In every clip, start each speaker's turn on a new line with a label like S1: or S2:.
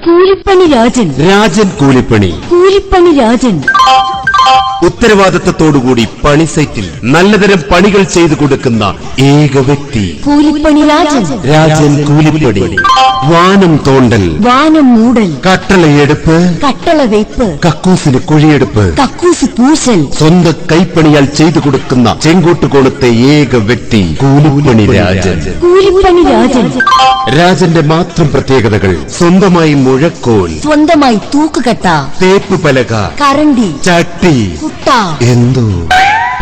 S1: കൂലിപ്പണി രാജൻ.
S2: രാജൻ കൂലിപ്പണി.
S1: കൂലിപ്പണി രാജൻ.
S2: ഉത്തരവാദിത്തത്തോടുകൂടി പണി സൈറ്റിൽ നല്ലതരം പണികൾ ചെയ്തു കൊടുക്കുന്ന ഏക വ്യക്തി
S1: കൂലിപ്പണി രാജൻ.
S2: രാജൻ കൂലിപ്പണി. വാനം തോണ്ടൽ,
S1: വാനം മൂടൽ,
S2: കട്ടളയെടുപ്പ്,
S1: കട്ടള വെയ്പ്പ്,
S2: കക്കൂസിന് കുഴിയെടുപ്പ്,
S1: കക്കൂസ് പൂശൽ,
S2: സ്വന്തം കൈപ്പണിയാൽ ചെയ്തു കൊടുക്കുന്ന ചെങ്കോട്ടുകോണത്തെ ഏക വ്യക്തി കൂലിപ്പണി രാജൻ.
S1: കൂലിപ്പണി രാജൻ.
S2: രാജന്റെ മാത്രം പ്രത്യേകതകൾ: സ്വന്തമായി മുഴക്കോൽ,
S1: സ്വന്തമായി തൂക്കുകട്ട,
S2: തേപ്പ് പലക,
S1: കരണ്ടി,
S2: ചട്ടി,
S1: കുട്ട,
S2: എന്തോ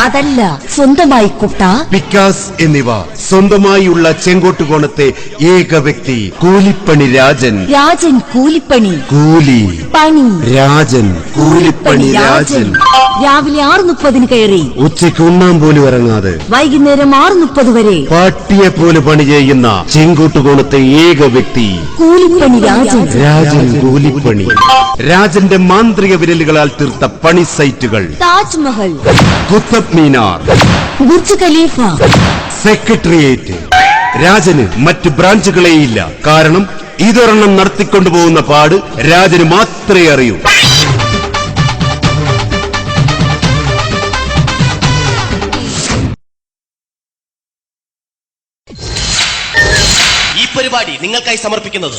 S1: അതല്ല, സ്വന്തമായി കുട്ട,
S2: പിക്കാസ് എന്നിവ സ്വന്തമായുള്ള ചെങ്കോട്ടുകോണത്തെ ഏക വ്യക്തി കൂലിപ്പണി രാജൻ.
S1: രാജൻ കൂലിപ്പണി.
S2: കൂലി
S1: പണി
S2: രാജൻ. കൂലിപ്പണി രാജൻ.
S1: രാവിലെ 6:30 കയറി
S2: ഉച്ചയ്ക്ക് ഉണ്ണാൻ പോലും ഇറങ്ങാതെ
S1: വൈകുന്നേരം 6:30 വരെ
S2: പാട്ടിയെ പോലെ പണി ചെയ്യുന്ന ചെങ്കോട്ടുകോണത്തെ ഏക വ്യക്തി
S1: കൂലിപ്പണി രാജൻ.
S2: രാജൻ കൂലിപ്പണി. രാജന്റെ മാന്ത്രിക വിരലുകളാൽ തീർത്ത പണി സൈറ്റുകൾ:
S1: Taj Mahal,
S2: Qutub Minar,
S1: Burj Khalifa,
S2: secretariat. രാജന് മറ്റ് ബ്രാഞ്ചുകളേയില്ല. കാരണം ഇതൊരെണ്ണം നടത്തിക്കൊണ്ടുപോകുന്ന പാട് രാജന് മാത്രമേ അറിയൂ.
S3: ഈ പരിപാടി നിങ്ങൾക്കായി സമർപ്പിക്കുന്നത്